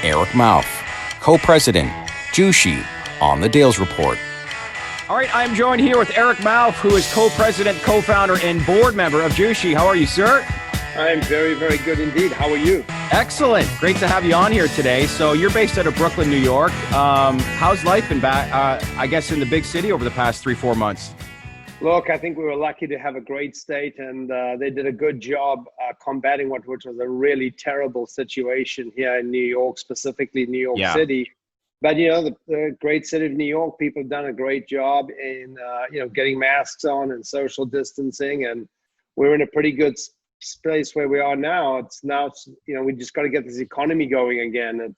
Eric Mouth, co-president, Jushi, on the Dales Report. All right, I'm joined here with Eric Mouth, who is co-president, co-founder, and board member of Jushi. How are you, sir? I'm very, very good indeed. How are you? Excellent. Great to have you on here today. So you're based out of Brooklyn, New York. How's life been back, I guess, in the big city over the past 3-4 months? Look, I think we were lucky to have a great state, and they did a good job combating which was a really terrible situation here in New York, specifically New York City. But, you know, the great city of New York, people have done a great job in, getting masks on and social distancing. And we're in a pretty good space where we are now. We just got to get this economy going again.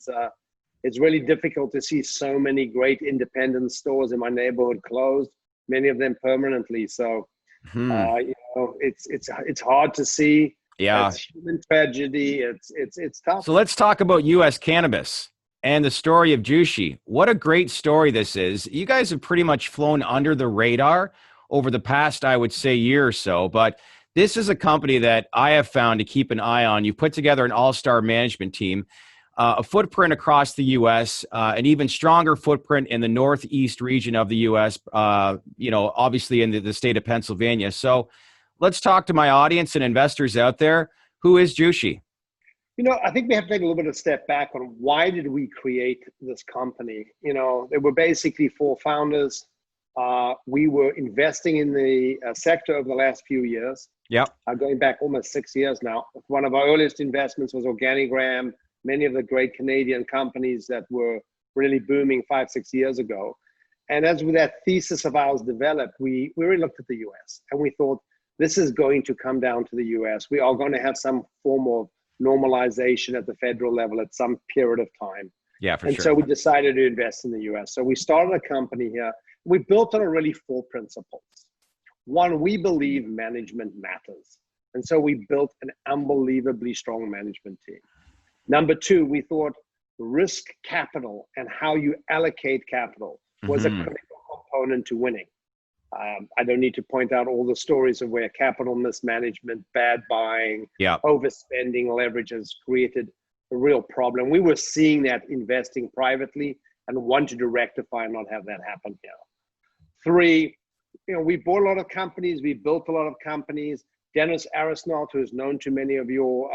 It's really difficult to see so many great independent stores in my neighborhood closed, many of them permanently. So, it's hard to see. Yeah. It's human tragedy. It's tough. So let's talk about U.S. cannabis and the story of Jushi. What a great story this is. You guys have pretty much flown under the radar over the past, I would say, year or so, but this is a company that I have found to keep an eye on. You've put together an all-star management team, a footprint across the U.S., an even stronger footprint in the Northeast region of the U.S., obviously in the state of Pennsylvania. So let's talk to my audience and investors out there. Who is Jushi? I think we have to take a little bit of a step back on why did we create this company? There were basically 4 founders. We were investing in the sector over the last few years. Yep. Going back almost 6 years now. One of our earliest investments was Organigram, many of the great Canadian companies that were really booming 5-6 years ago. And as with that thesis of ours developed, we really looked at the US and we thought, this is going to come down to the US. We are going to have some form of normalization at the federal level at some period of time. Yeah, for sure. And so we decided to invest in the US. So we started a company here. We built on really 4 principles. One, we believe management matters. And so we built an unbelievably strong management team. Number 2, we thought risk capital and how you allocate capital was a critical component to winning. I don't need to point out all the stories of where capital mismanagement, bad buying, overspending, leverage has created a real problem. We were seeing that investing privately and wanted to rectify and not have that happen here. 3, we bought a lot of companies. We built a lot of companies. Dennis Arsenault, who is known to many of you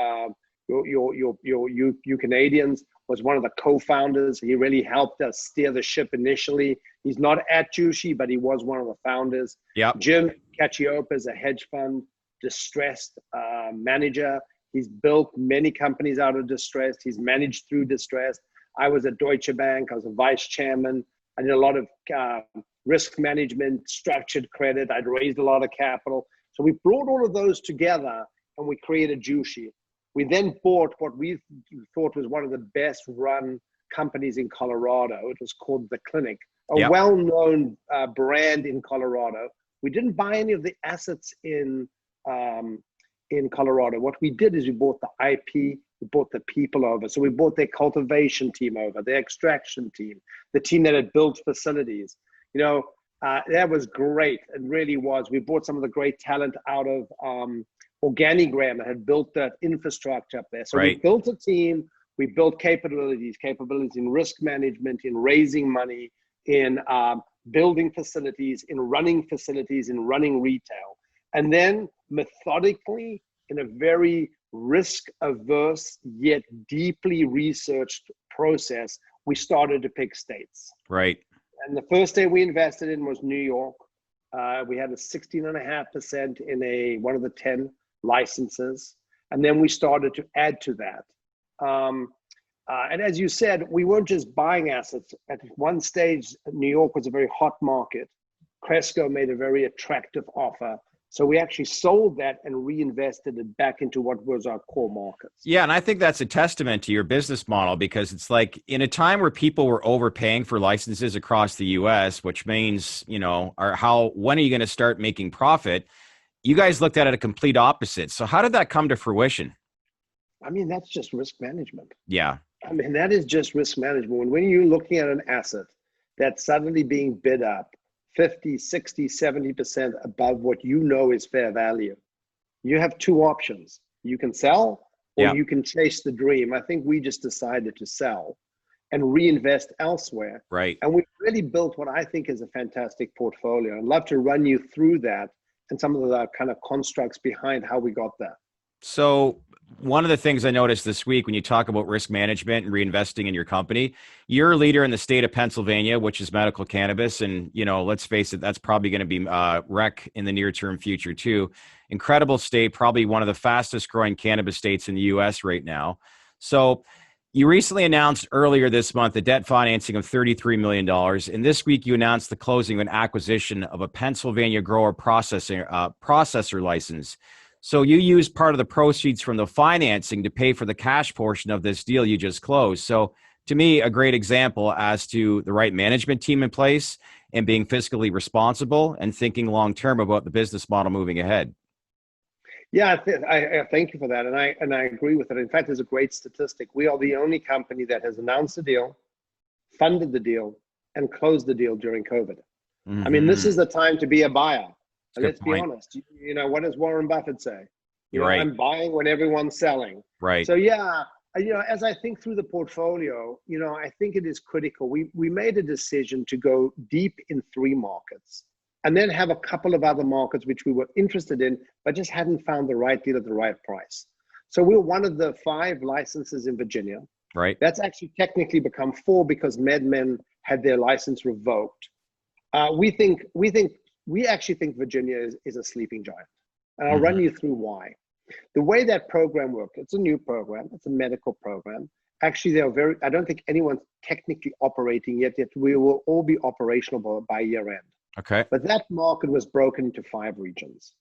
Canadians, was one of the co-founders. He really helped us steer the ship initially. He's not at Jushi, but he was one of the founders. Yep. Jim Cacioppo is a hedge fund distressed manager. He's built many companies out of distress. He's managed through distress. I was at Deutsche Bank. I was a vice chairman. I did a lot of risk management, structured credit. I'd raised a lot of capital. So we brought all of those together and we created Jushi. We then bought what we thought was one of the best run companies in Colorado. It was called The Clinic, a well-known brand in Colorado. We didn't buy any of the assets in Colorado. What we did is we bought the IP, we bought the people over. So we bought their cultivation team over, their extraction team, the team that had built facilities. That was great. It really was. We bought some of the great talent out of Organigram that had built that infrastructure up there. So we built a team, we built capabilities in risk management, in raising money, in building facilities, in running retail. And then methodically, in a very risk-averse yet deeply researched process, we started to pick states. Right. And the first state we invested in was New York. We had a 16.5% in one of the 10 licenses. And then we started to add to that. And as you said, we weren't just buying assets. At one stage, New York was a very hot market. Cresco made a very attractive offer. So we actually sold that and reinvested it back into what was our core markets. Yeah, and I think that's a testament to your business model, because it's like in a time where people were overpaying for licenses across the U.S., which means, when are you going to start making profit? You guys looked at it a complete opposite. So how did that come to fruition? I mean, that's just risk management. Yeah. I mean, that is just risk management. When you're looking at an asset that's suddenly being bid up 50, 60, 70% above what you know is fair value, you have 2 options. You can sell or Yeah. you can chase the dream. I think we just decided to sell and reinvest elsewhere. Right. And we've really built what I think is a fantastic portfolio. I'd love to run you through that and some of the kind of constructs behind how we got there. So one of the things I noticed this week when you talk about risk management and reinvesting in your company, you're a leader in the state of Pennsylvania, which is medical cannabis. And, let's face it, that's probably going to be rec in the near term future too. Incredible state, probably one of the fastest growing cannabis states in the US right now. So you recently announced earlier this month a debt financing of $33 million. And this week you announced the closing of an acquisition of a Pennsylvania grower processor license. So you used part of the proceeds from the financing to pay for the cash portion of this deal you just closed. So to me, a great example as to the right management team in place and being fiscally responsible and thinking long-term about the business model moving ahead. Yeah, I thank you for that, and I agree with it. In fact, there's a great statistic. We are the only company that has announced the deal, funded the deal, and closed the deal during COVID. I mean, this is the time to be a buyer. Let's be honest. What does Warren Buffett say? You're right. I'm buying when everyone's selling. Right. So yeah, as I think through the portfolio, I think it is critical. We made a decision to go deep in 3 markets, and then have a couple of other markets which we were interested in, but just hadn't found the right deal at the right price. So we're one of the 5 licenses in Virginia. Right. That's actually technically become 4 because MedMen had their license revoked. We actually think Virginia is a sleeping giant. And I'll run you through why. The way that program worked, it's a new program, it's a medical program. Actually, I don't think anyone's technically operating yet we will all be operational by year end. Okay. But that market was broken into 5 regions.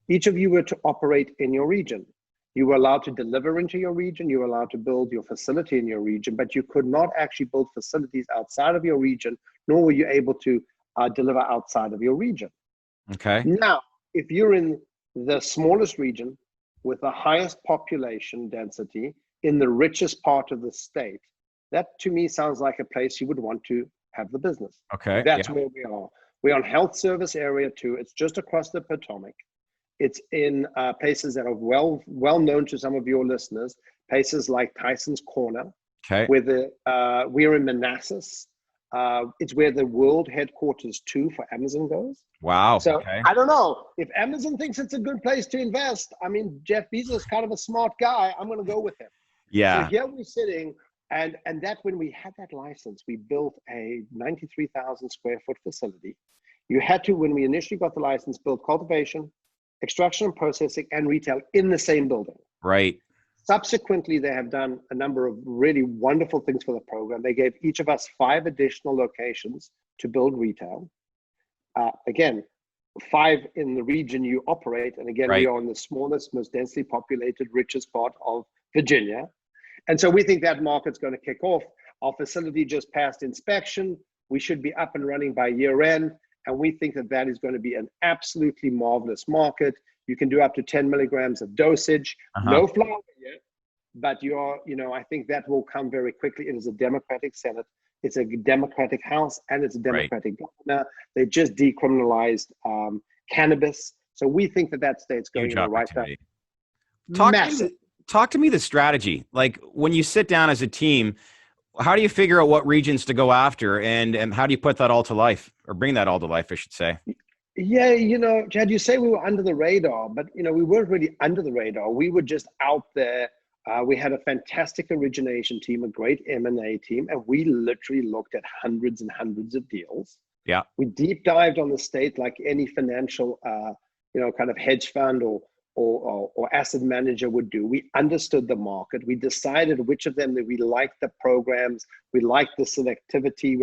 Each of you were to operate in your region. You were allowed to deliver into your region. You were allowed to build your facility in your region, but you could not actually build facilities outside of your region, nor were you able to deliver outside of your region. Okay. Now, if you're in the smallest region with the highest population density in the richest part of the state, that to me sounds like a place you would want to have the business. Okay. That's where we are. We're on Health Service Area 2. It's just across the Potomac. It's in places that are well known to some of your listeners, places like Tyson's Corner. Okay. We're in Manassas. It's where the world headquarters too for Amazon goes. Wow. So okay. I don't know if Amazon thinks it's a good place to invest. I mean, Jeff Bezos is kind of a smart guy. I'm going to go with him. Yeah. So here we're sitting, and that when we had that license, we built a 93,000 square foot facility. You had to, when we initially got the license, build cultivation, extraction and processing, and retail in the same building. Right. Subsequently, they have done a number of really wonderful things for the program. They gave each of us 5 additional locations to build retail. Again, 5 in the region you operate. And again, we are in the smallest, most densely populated, richest part of Virginia. And so we think that market's going to kick off. Our facility just passed inspection. We should be up and running by year end. And we think that is going to be an absolutely marvelous market. You can do up to 10 milligrams of dosage, no flower yet, but I think that will come very quickly. It is a Democratic Senate, it's a Democratic House, and it's a Democratic governor. They just decriminalized cannabis. So we think that state's going in the right direction. Talk to me the strategy. Like when you sit down as a team, how do you figure out what regions to go after and how do you put that all to life or bring that all to life, I should say? Yeah, Chad, you say we were under the radar, but, we weren't really under the radar. We were just out there. We had a fantastic origination team, a great M&A team, and we literally looked at hundreds and hundreds of deals. Yeah. We deep dived on the state like any financial, kind of hedge fund or asset manager would do. We understood the market. We decided which of them that we liked the programs. We liked the selectivity.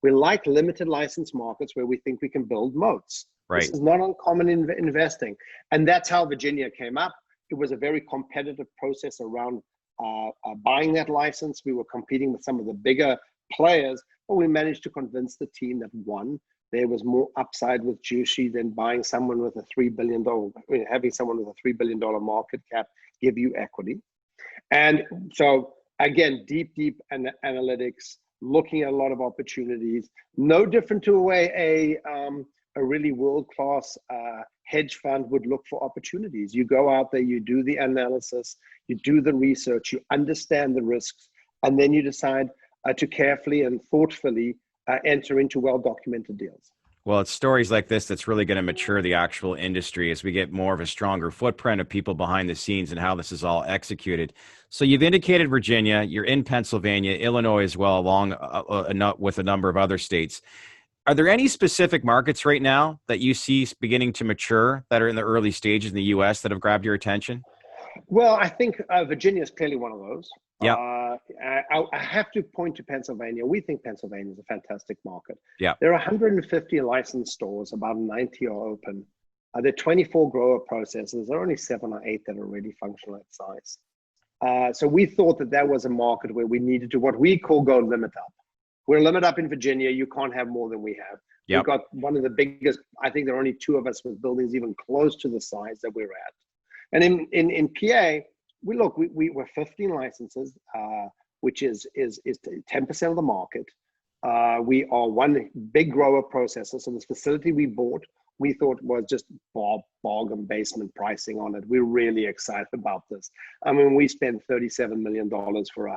We like limited license markets where we think we can build moats. Right. This is not uncommon in investing. And that's how Virginia came up. It was a very competitive process around buying that license. We were competing with some of the bigger players, but we managed to convince the team that there was more upside with Jushi than buying someone with a $3 billion, having someone with a $3 billion market cap give you equity. And so again, deep analytics, looking at a lot of opportunities, no different to a way a really world-class hedge fund would look for opportunities. You go out there, you do the analysis, you do the research, you understand the risks, and then you decide to carefully and thoughtfully enter into well-documented deals. Well, it's stories like this that's really going to mature the actual industry as we get more of a stronger footprint of people behind the scenes and how this is all executed. So you've indicated Virginia, you're in Pennsylvania, Illinois as well, along with a number of other states. Are there any specific markets right now that you see beginning to mature that are in the early stages in the U.S. that have grabbed your attention? Well, I think Virginia is clearly one of those. Yeah. I have to point to Pennsylvania. We think Pennsylvania is a fantastic market. Yeah. There are 150 licensed stores, about 90 are open. There are 24 grower processors. There are only 7 or 8 that are really functional at size. So we thought that was a market where we needed to, what we call, go limit up. We're limit up in Virginia. You can't have more than we have. Yep. We've got one of the biggest, I think there are only 2 of us with buildings even close to the size that we're at. And in PA, we were 15 licenses, which is 10% of the market. We are one big grower processor. So this facility we bought, we thought was just bargain basement pricing on it. We're really excited about this. I mean, we spent $37 million for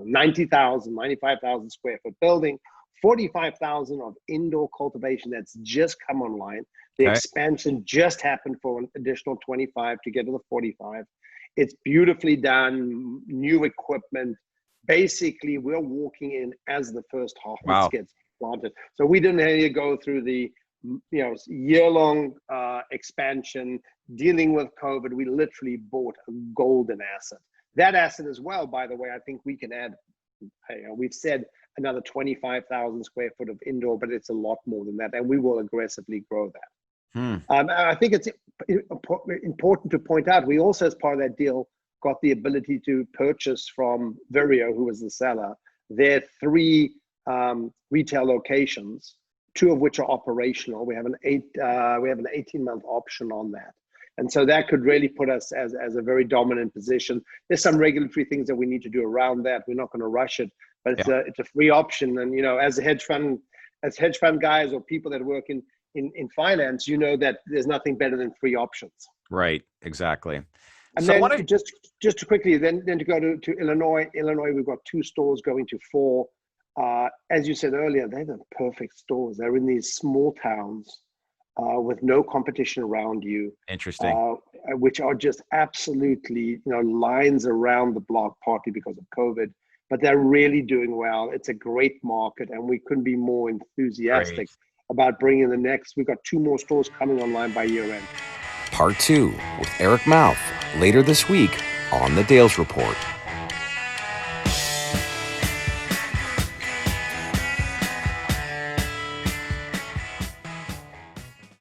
90,000, 95,000 square foot building, 45,000 of indoor cultivation that's just come online. The expansion just happened for an additional 25 to get to the 45. It's beautifully done, new equipment. Basically, we're walking in as the first harvest gets planted. So we didn't have to go through the year-long expansion, dealing with COVID. We literally bought a golden asset. That asset as well, by the way, I think we can add, we've said another 25,000 square foot of indoor, but it's a lot more than that. And we will aggressively grow that. I think it's important to point out, we also, as part of that deal, got the ability to purchase from Vireo, who was the seller, their 3 retail locations, 2 of which are operational. We have an 18-month option on that. And so that could really put us as a very dominant position. There's some regulatory things that we need to do around that. We're not going to rush it, but it's a free option. And, as hedge fund guys or people that work in finance, that there's nothing better than free options. Right. Exactly. And so then just to quickly, then to go to Illinois. Illinois, we've got 2 stores going to 4. As you said earlier, they're the perfect stores. They're in these small towns with no competition around you. Interesting. Which are just absolutely, lines around the block, partly because of COVID, but they're really doing well. It's a great market, and we couldn't be more enthusiastic about bringing the next. We've got 2 more stores coming online by year end. Part 2 with Eric Mouth later this week on The Dales Report.